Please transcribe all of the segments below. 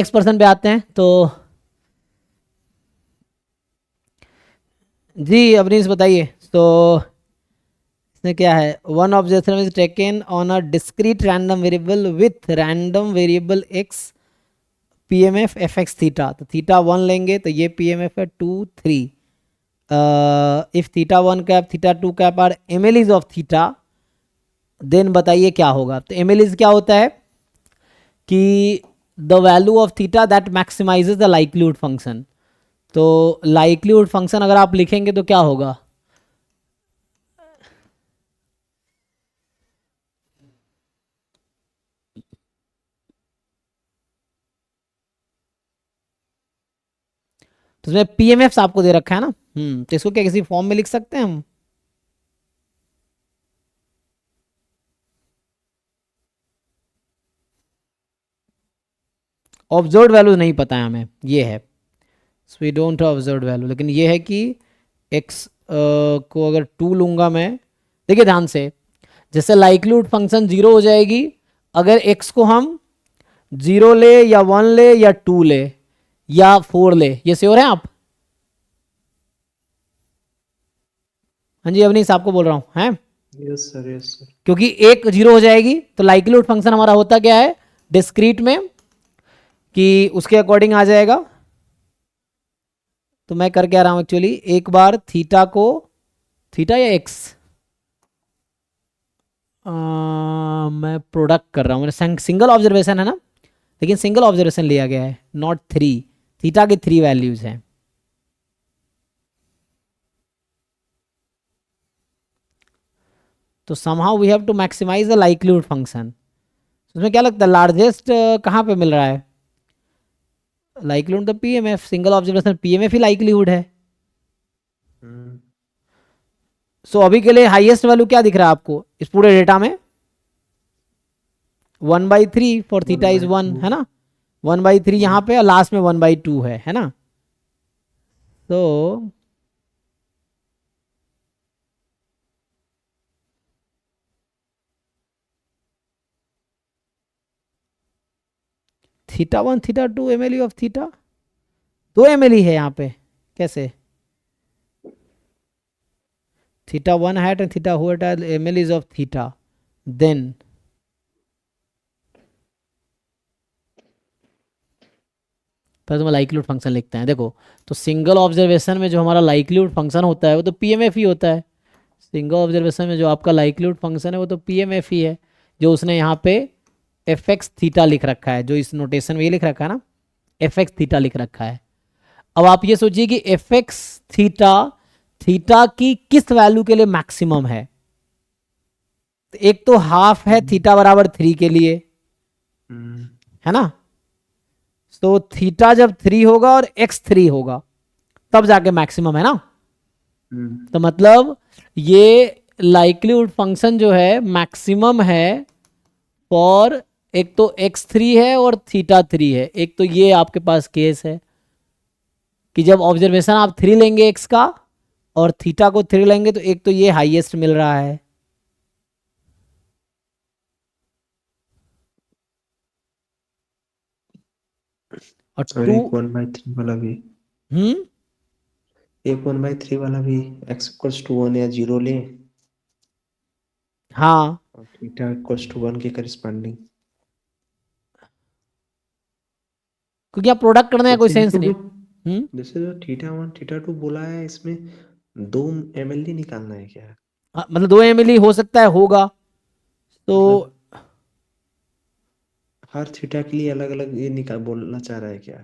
Next person पे आते हैं। तो जी अवनीश बताइए। तो इसमें क्या है, one objection is taken on a discrete random variable with random variable X P M F F X theta. तो थीटा 1 लेंगे तो ये पी एम एफ है 2 3। If theta 1 cap theta 2 cap are M L is of theta, then बताइए क्या होगा। तो M L is क्या होता है कि the value of theta that maximizes the likelihood function. तो लाइक्लीहुड फंक्शन अगर आप लिखेंगे तो क्या होगा, तो इसमें पीएमएफ आपको दे रखा है ना। तो इसको क्या किसी फॉर्म में लिख सकते हैं हम। ऑब्जर्व वैल्यू नहीं पता है हमें, ये है so we don't observe value. लेकिन ये है कि एक्स को अगर 2 लूंगा मैं, देखिए ध्यान से, जैसे लाइक्लीहुड फंक्शन 0 हो जाएगी अगर एक्स को हम 0 ले या 1 ले या 2 ले या 4 ले। ये श्योर है आप? हाँ जी अवनीश आपको बोल रहा हूँ हैं। Yes sir, yes sir. क्योंकि एक 0 हो जाएगी तो लाइक्लीहुड फंक्शन हमारा होता क्या है डिस्क्रीट में, कि उसके अकॉर्डिंग आ जाएगा। तो मैं कर क्या रहा हूं एक्चुअली, एक बार थीटा को, थीटा या एक्स, मैं प्रोडक्ट कर रहा हूँ, सिंगल ऑब्जर्वेशन है ना, लेकिन सिंगल ऑब्जर्वेशन लिया गया है नॉट 3। थीटा की 3 वैल्यूज हैं। तो somehow we have to maximise the likelihood function. उसमें क्या लगता है लार्जेस्ट कहाँ पे मिल रहा है लाइक्लीहुड? तो पीएमएफ, सिंगल ऑब्जर्वेशन पीएमएफ ही लाइक्लीहुड है। सो अभी के लिए हाईएस्ट वैल्यू क्या दिख रहा है आपको इस पूरे डेटा में? 1/3 फॉर थीटा इज 1 है ना, 1/3 यहाँ पे और लास्ट में 1/2 है ना। तो theta 1 theta 2 M L of theta, 2 M L है यहाँ पे कैसे? थीटा 1 हैट एंड थीटा हुआ M L is of theta, then पहले तो मैं लाइक्लीहुड फंक्शन लिखते हैं। देखो तो सिंगल ऑब्जर्वेशन में जो हमारा लाइक्लीहुड फंक्शन होता है वो तो पीएमएफ ही होता है। सिंगल ऑब्जर्वेशन में जो आपका लाइक्लीहुड फंक्शन है वो तो पीएमएफ ही है, जो उसने यहाँ पे एफ एक्स थीटा लिख रखा है, जो इस नोटेशन में ये लिख रखा है ना, एफ एक्स थीटा लिख रखा है। अब आप ये सोचिए कि एफ एक्स थीटा थीटा की किस वैल्यू के लिए मैक्सिमम है। तो एक तो हाफ है थीटा बराबर 3 के लिए, है ना। तो थीटा जब 3 होगा और एक्स 3 होगा तब जाके मैक्सिमम है ना। तो मतलब ये लाइक्लीहुड फंक्शन जो है मैक्सिमम है फॉर, एक तो x3 है और थीटा 3 है। एक तो ये आपके पास केस है कि जब ऑब्जर्वेशन आप 3 लेंगे x का और थीटा को 3 लेंगे तो एक तो ये हाईएस्ट मिल रहा है, और और 2 एक 1/3 वाला भी, एक 1/3 वाला भी x इक्वल्स टू 1 या 0 ले, हाँ और थीटा इक्वल्स टू 1 के करस्पॉन्डिंग। क्योंकि आप प्रोडक्ट करने का कोई सेंस नहीं। जैसे जो थीटा 1 थीटा 2 बोला है, इसमें 2 ml निकालना है क्या? मतलब 2 एम एल हो सकता है होगा तो मतलब हर थीटा के लिए अलग अलग ये निकाल बोलना चाह रहा है क्या?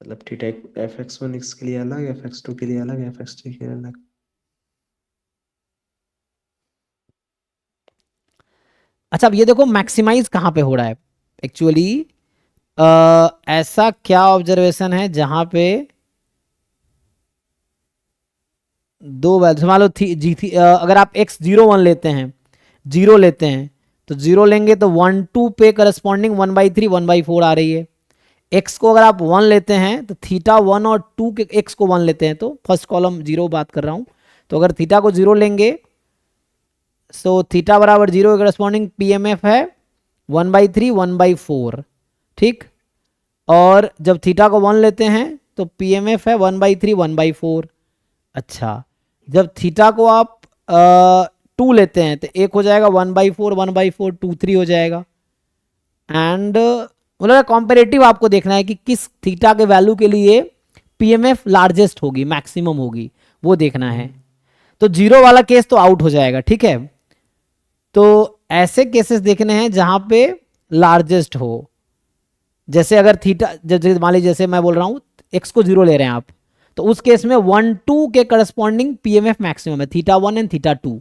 मतलब थीटा fx1 x के लिए अलग, fx2 के लिए अलग, fx3 के लिए अलग। अच्छा अब ये देखो मैक्सिमाइज कहाँ पे हो रहा है एक्चुअली। ऐसा क्या ऑब्जर्वेशन है जहां पे दो वैल्यू मान लो अगर आप x01 लेते हैं, 0 लेते हैं, तो 0 लेंगे तो 1 2 पे करस्पॉन्डिंग 1/3 1/4 आ रही है। x को अगर आप 1 लेते हैं तो थीटा 1 और 2 के x को 1 लेते हैं तो फर्स्ट कॉलम 0 बात कर रहा हूं। तो अगर थीटा को 0 लेंगे सो थीटा बराबर 0 के करस्पॉन्डिंग पी एम एफ है 1/3 1/4, ठीक। और जब थीटा को 1 लेते हैं तो पीएमएफ है 1/3 1/4। अच्छा, जब थीटा को आप 2 लेते हैं तो एक हो जाएगा 1/4 1/4 2 3 हो जाएगा। एंड मतलब कॉम्पेरेटिव आपको देखना है कि किस थीटा के वैल्यू के लिए पीएमएफ लार्जेस्ट होगी, मैक्सिमम होगी, वो देखना है। तो जीरो वाला केस तो आउट हो जाएगा, ठीक है। तो ऐसे केसेस देखने हैं जहां पे लार्जेस्ट हो। जैसे अगर थीटा, जैसे मान लीजिए जैसे मैं बोल रहा हूँ एक्स को 0 ले रहे हैं आप, तो उस केस में 1 2 के करस्पॉन्डिंग पीएमएफ मैक्सिमम है, थीटा 1 एंड थीटा 2।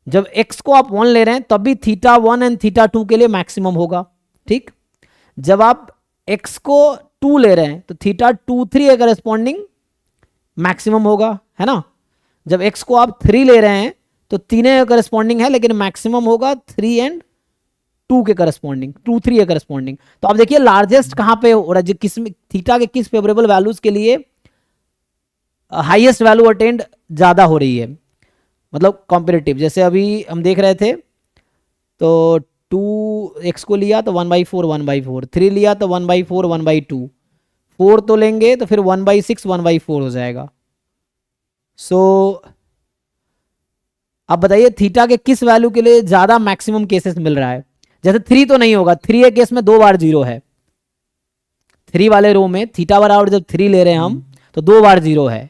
जब एक्स को आप 1 ले रहे हैं तब भी थीटा 1 एंड थीटा 2 के लिए मैक्सिमम होगा, ठीक। जब आप एक्स को 2 ले रहे हैं तो थीटा 2 3 के करस्पॉन्डिंग मैक्सिमम होगा, है ना। जब एक्स को आप 3 ले रहे हैं तो 3 के करस्पॉन्डिंग है, लेकिन मैक्सिमम होगा 3 एंड 2 के करस्पॉन्डिंग, 2 3 के करस्पॉन्डिंग। तो आप देखिए लार्जेस्ट कहां पे हो रहा है, किस थीटा के किस फेवरेबल वैल्यूज के लिए हाईएस्ट वैल्यू अटेंड ज्यादा हो रही है, मतलब कॉम्पिटिटिव। जैसे अभी हम देख रहे थे तो 2x को लिया तो 1/4 1/4, 3 लिया तो 1/4 1/2, 4 तो लेंगे तो फिर 1/6 1/4 हो जाएगा। सो अब बताइए थीटा के किस वैल्यू के लिए ज्यादा मैक्सिमम केसेस मिल रहा है। जैसे 3 तो नहीं होगा, 3 के केस में 2 बार 0 है, 3 वाले रो में थीटा बराबर जब 3 ले रहे हैं हम तो 2 बार 0 है।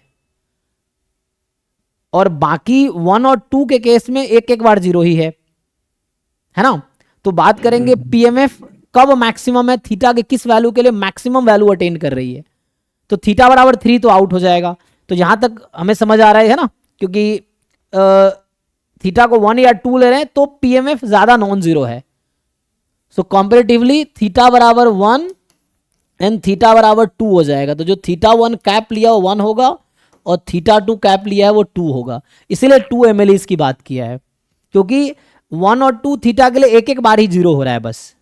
और बाकी 1 और 2 के केस में एक एक बार 0 ही है ना। तो बात करेंगे पीएमएफ कब मैक्सिमम है, थीटा के किस वैल्यू के लिए मैक्सिमम वैल्यू अटेन कर रही है। तो थीटा बराबर 3 तो आउट हो जाएगा। तो यहां तक हमें समझ आ रहा है ना, क्योंकि थीटा को 1 या 2 ले रहे हैं तो पीएमएफ ज्यादा नॉन जीरो है। सो कंपैरेटिवली थीटा बराबर 1 एंड थीटा बराबर 2 हो जाएगा। तो जो थीटा 1 कैप लिया वो 1 होगा और थीटा 2 कैप लिया है वो 2 होगा। इसीलिए 2 ml की बात किया है, क्योंकि 1 और 2 थीटा के लिए एक एक बार ही 0 हो रहा है बस,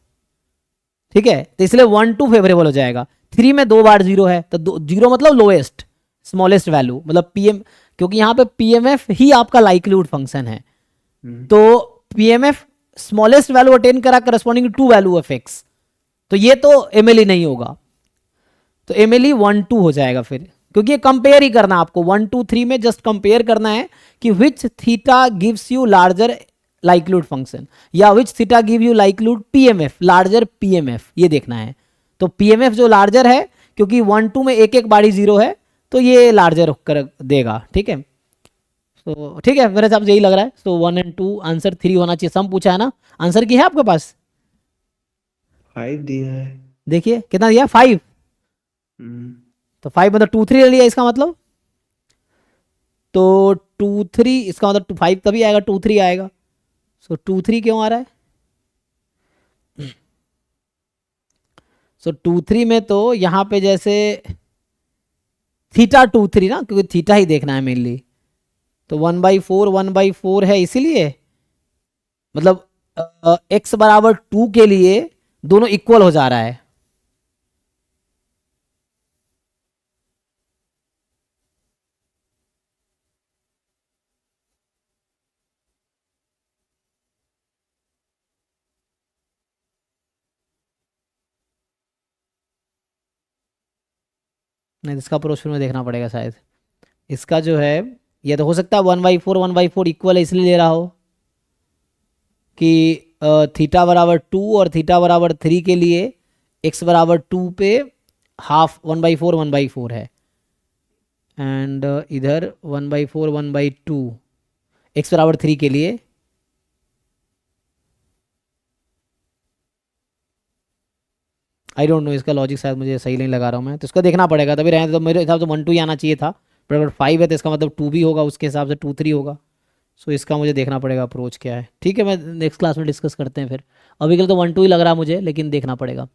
ठीक है। तो इसलिए 1 2 फेवरेबल हो जाएगा। 3 में 2 बार 0 है तो 0 मतलब लोएस्ट स्मॉलेस्ट वैल्यू, मतलब पीएम, क्योंकि यहां पे पीएमएफ ही आपका लाइक्लीहुड फंक्शन है। तो पीएमएफ स्मॉलेस्ट वैल्यू अटेन करा corresponding to value of X, तो ये तो एमएलई नहीं होगा। तो एमएलई 1 2 हो जाएगा फिर, क्योंकि ये कंपेयर ही करना आपको 1 2 3 में जस्ट कंपेयर करना है कि which theta gives you larger likelihood function, या which theta give you likelihood PMF larger PMF, ये देखना है। तो पीएमएफ जो लार्जर है, क्योंकि 1 2 में एक एक बारी 0 है तो ये लार्जर कर देगा, ठीक है। तो ठीक है, मेरे हिसाब से यही लग रहा है। सो 1 एंड 2 आंसर 3 होना चाहिए। सम पूछा है ना, आंसर की है आपके पास, 5 दिया है। देखिए कितना दिया 5। तो 5 मतलब 2 3 ले लिया इसका मतलब, तो 2 3 इसका मतलब 5 तभी आएगा, 2 3 आएगा। सो 2 3 क्यों आ रहा है, सो 2 3 में तो यहाँ पे जैसे थीटा 2 3 ना, क्योंकि थीटा ही देखना है मेनली, तो 1/4 1/4 है, इसीलिए मतलब एक्स बराबर 2 के लिए दोनों इक्वल हो जा रहा है। नहीं, इसका अप्रोच फिर में देखना पड़ेगा शायद। इसका जो है, ये तो हो सकता है 1/4 1/4 इक्वल है इसलिए ले रहा हो कि थीटा बराबर 2 और थीटा बराबर 3 के लिए एक्स बराबर 2 पे हाफ 1/4 1/4 है, एंड इधर 1/4 1/2 एक्स बराबर 3 के लिए। आई डोंट नो, इसका लॉजिक शायद मुझे सही नहीं लगा रहा हूँ मैं, तो इसको देखना पड़ेगा। तभी रहने तो मेरे हिसाब से 1 2 ही आना चाहिए था, पर अगर 5 है तो इसका मतलब 2 भी होगा, उसके हिसाब से 2 3 होगा। सो इसका मुझे देखना पड़ेगा अप्रोच क्या है, ठीक है। मैं नेक्स्ट क्लास में डिस्कस करते हैं फिर, अभी के लिए तो 1 2 ही लग रहा है मुझे, लेकिन देखना पड़ेगा।